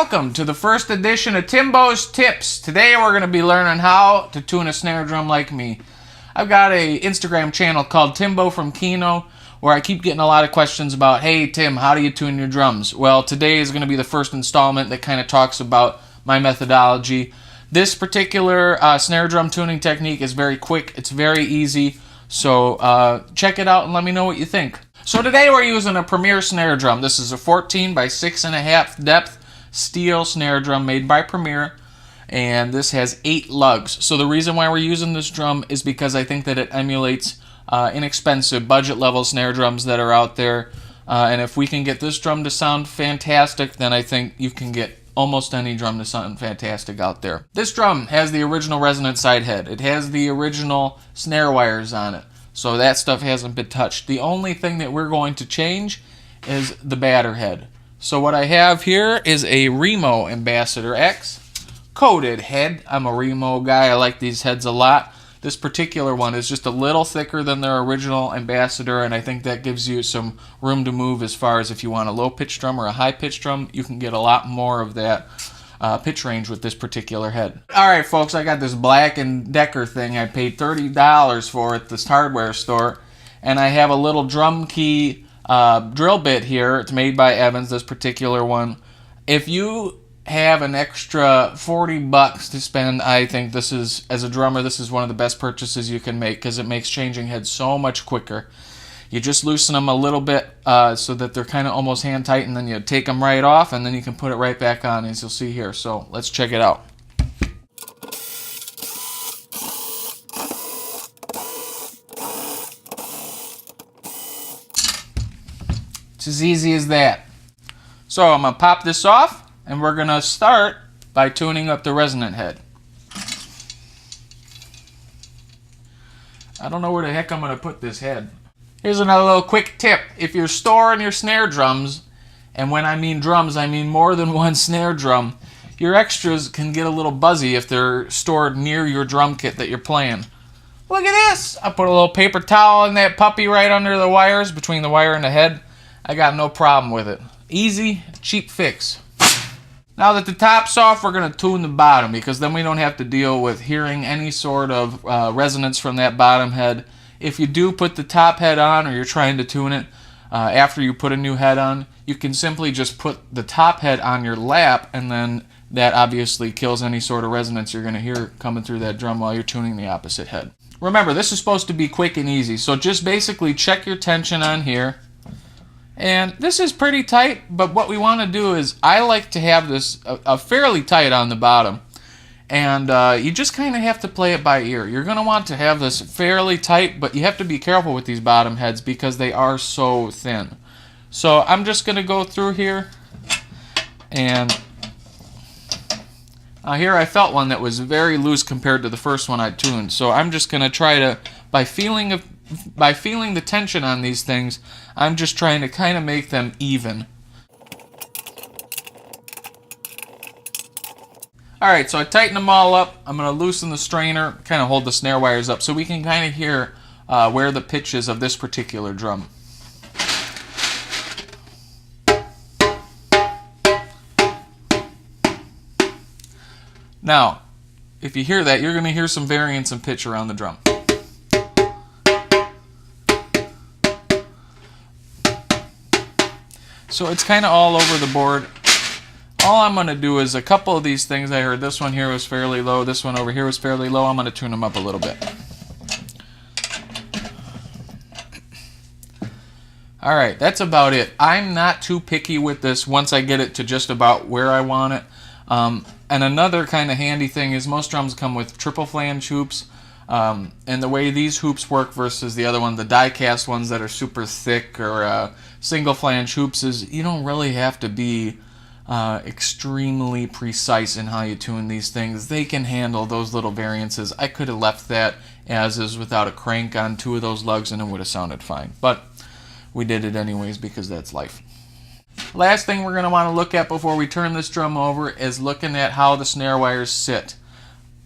Welcome to the first edition of Timbo's Tips. Today we're going to be learning how to tune a snare drum like me. I've got an Instagram channel called Timbo from Kino where I keep getting a lot of questions about, hey Tim, how do you tune your drums? Well, today is going to be the first installment that kind of talks about my methodology. This particular snare drum tuning technique is very quick, it's very easy, so check it out and let me know what you think. So today we're using a Premier snare drum. This is a 14 by 6.5 depth steel snare drum made by Premier, and this has 8 lugs. So the reason why we're using this drum is because I think that it emulates inexpensive budget level snare drums that are out there, and if we can get this drum to sound fantastic, then I think you can get almost any drum to sound fantastic out there. This drum has the original resonant side head. It has the original snare wires on it, so that stuff hasn't been touched. The only thing that we're going to change is the batter head. So what I have here is a Remo Ambassador X coated head. I'm a Remo guy. I like these heads a lot. This particular one is just a little thicker than their original Ambassador, and I think that gives you some room to move as far as if you want a low pitch drum or a high pitch drum, you can get a lot more of that pitch range with this particular head. Alright folks, I got this Black & Decker thing. I paid $30 for at this hardware store, and I have a little drum key drill bit here. It's made by Evans, this particular one. If you have an extra 40 bucks to spend, I think this is, as a drummer, this is one of the best purchases you can make because it makes changing heads so much quicker. You just loosen them a little bit so that they're kind of almost hand tight, and then you take them right off, and then you can put it right back on, as you'll see here. So let's check it out. It's as easy as that. So I'm going to pop this off, and we're going to start by tuning up the resonant head. I don't know where the heck I'm going to put this head. Here's another little quick tip. If you're storing your snare drums, and when I mean drums, I mean more than one snare drum, your extras can get a little buzzy if they're stored near your drum kit that you're playing. Look at this! I put a little paper towel in that puppy right under the wires, between the wire and the head. I got no problem with it. Easy, cheap fix. Now that the top's off, we're going to tune the bottom, because then we don't have to deal with hearing any sort of resonance from that bottom head. If you do put the top head on, or you're trying to tune it after you put a new head on, you can simply just put the top head on your lap, and then that obviously kills any sort of resonance you're going to hear coming through that drum while you're tuning the opposite head. Remember, this is supposed to be quick and easy, so just basically check your tension on here. And this is pretty tight, but what we want to do is, I like to have this fairly tight on the bottom. And you just kind of have to play it by ear. You're going to want to have this fairly tight, but you have to be careful with these bottom heads because they are so thin. So I'm just going to go through here, and here I felt one that was very loose compared to the first one I tuned. So I'm just going to try to, by feeling the tension on these things, I'm just trying to kind of make them even. Alright, so I tighten them all up. I'm going to loosen the strainer, kind of hold the snare wires up so we can kind of hear where the pitch is of this particular drum. Now, if you hear that, you're going to hear some variance in pitch around the drum. So it's kind of all over the board. All I'm going to do is a couple of these things. I heard this one here was fairly low, this one over here was fairly low. I'm going to tune them up a little bit. Alright, that's about it. I'm not too picky with this once I get it to just about where I want it. And another kind of handy thing is most drums come with triple flange hoops. And the way these hoops work versus the other one, the die-cast ones that are super thick, or single flange hoops, is you don't really have to be extremely precise in how you tune these things. They can handle those little variances. I could have left that as is without a crank on 2 of those lugs and it would have sounded fine. But we did it anyways because that's life. Last thing we're going to want to look at before we turn this drum over is looking at how the snare wires sit.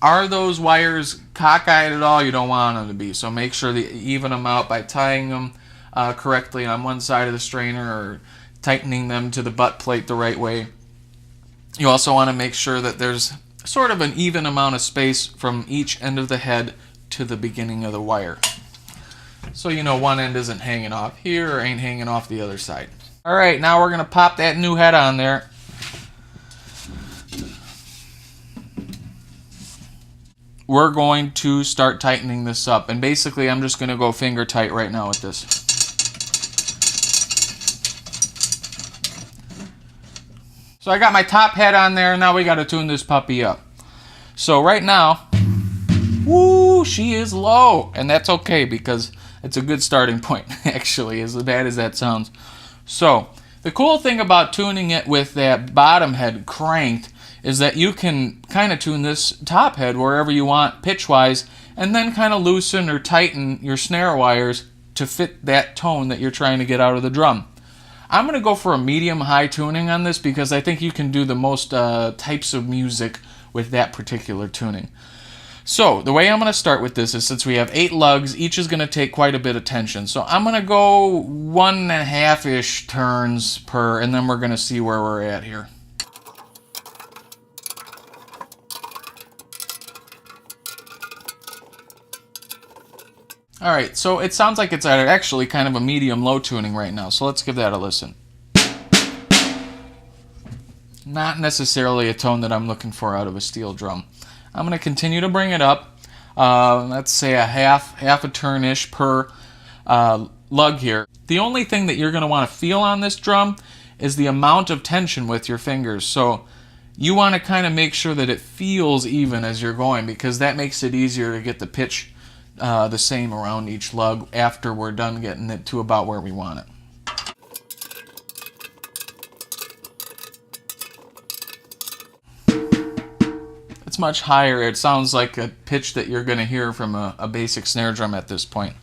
Are those wires cockeyed at all? You don't want them to be. So make sure that you even them out by tying them correctly on one side of the strainer, or tightening them to the butt plate the right way. You also want to make sure that there's sort of an even amount of space from each end of the head to the beginning of the wire. So you know one end isn't hanging off here or ain't hanging off the other side. Alright, now we're going to pop that new head on there. We're going to start tightening this up. And basically I'm just going to go finger tight right now with this. So I got my top head on there, and now we got to tune this puppy up. So right now, woo, she is low. And that's okay because it's a good starting point, actually, as bad as that sounds. So the cool thing about tuning it with that bottom head cranked is that you can kind of tune this top head wherever you want pitch-wise, and then kind of loosen or tighten your snare wires to fit that tone that you're trying to get out of the drum. I'm going to go for a medium-high tuning on this because I think you can do the most types of music with that particular tuning. So the way I'm going to start with this is, since we have 8 lugs, each is going to take quite a bit of tension. So I'm going to go 1.5-ish turns per, and then we're going to see where we're at here. Alright, so it sounds like it's actually kind of a medium-low tuning right now, so let's give that a listen. Not necessarily a tone that I'm looking for out of a steel drum. I'm going to continue to bring it up, let's say a half a turn-ish per lug here. The only thing that you're going to want to feel on this drum is the amount of tension with your fingers, so you want to kind of make sure that it feels even as you're going, because that makes it easier to get the pitch the same around each lug after we're done getting it to about where we want it. It's much higher. It sounds like a pitch that you're going to hear from a basic snare drum at this point.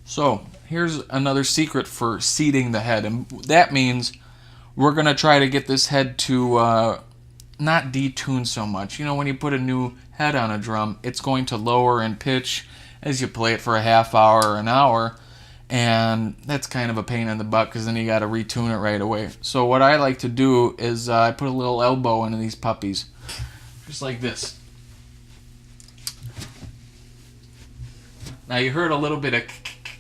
So here's another secret for seating the head, and that means we're going to try to get this head to not detune so much. You know, when you put a new head on a drum, it's going to lower in pitch as you play it for a half hour or an hour, and that's kind of a pain in the butt because then you got to retune it right away. So what I like to do is I put a little elbow into these puppies, just like this. Now you heard a little bit of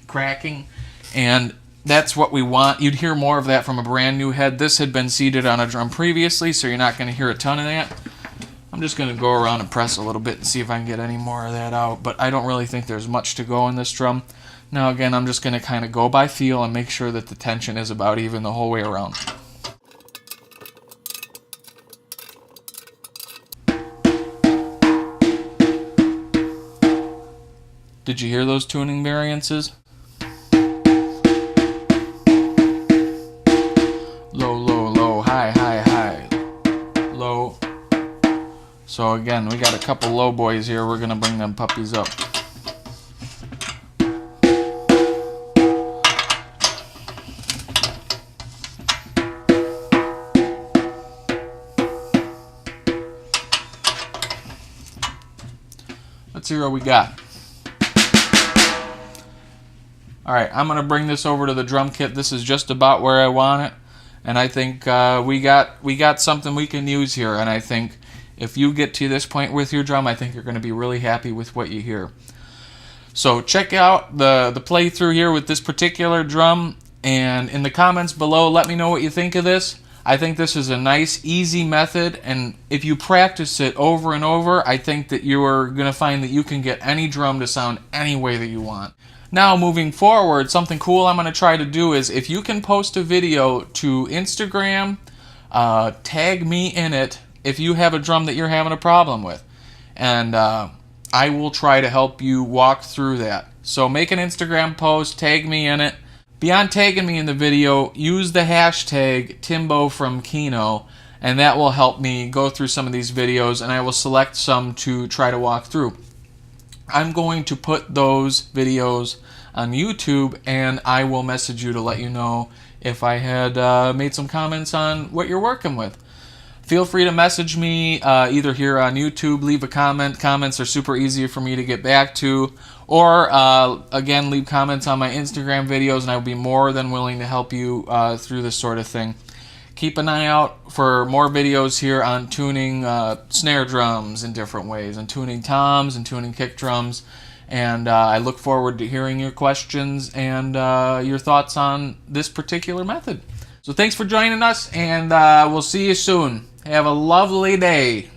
cracking, and that's what we want. You'd hear more of that from a brand new head. This had been seated on a drum previously, so you're not going to hear a ton of that. I'm just going to go around and press a little bit and see if I can get any more of that out, but I don't really think there's much to go in this drum. Now again, I'm just going to kind of go by feel and make sure that the tension is about even the whole way around. Did you hear those tuning variances? Low, low, low, high, high, high, low. So again, we got a couple low boys here. We're going to bring them puppies up. Let's see what we got. Alright, I'm going to bring this over to the drum kit. This is just about where I want it. And I think we got something we can use here. And I think if you get to this point with your drum, I think you're going to be really happy with what you hear. So check out the playthrough here with this particular drum, and in the comments below, let me know what you think of this. I think this is a nice, easy method, and if you practice it over and over, I think that you are going to find that you can get any drum to sound any way that you want. Now, moving forward, something cool I'm going to try to do is, if you can post a video to Instagram, tag me in it if you have a drum that you're having a problem with, and I will try to help you walk through that. So make an Instagram post, tag me in it. Beyond tagging me in the video, use the hashtag Timbo from Kino, and that will help me go through some of these videos, and I will select some to try to walk through. I'm going to put those videos on YouTube, and I will message you to let you know if I had made some comments on what you're working with. Feel free to message me either here on YouTube, leave a comment. Comments are super easy for me to get back to. Or, again, leave comments on my Instagram videos, and I will be more than willing to help you through this sort of thing. keep an eye out for more videos here on tuning snare drums in different ways, and tuning toms and tuning kick drums. And I look forward to hearing your questions and your thoughts on this particular method. So thanks for joining us, and we'll see you soon. Have a lovely day.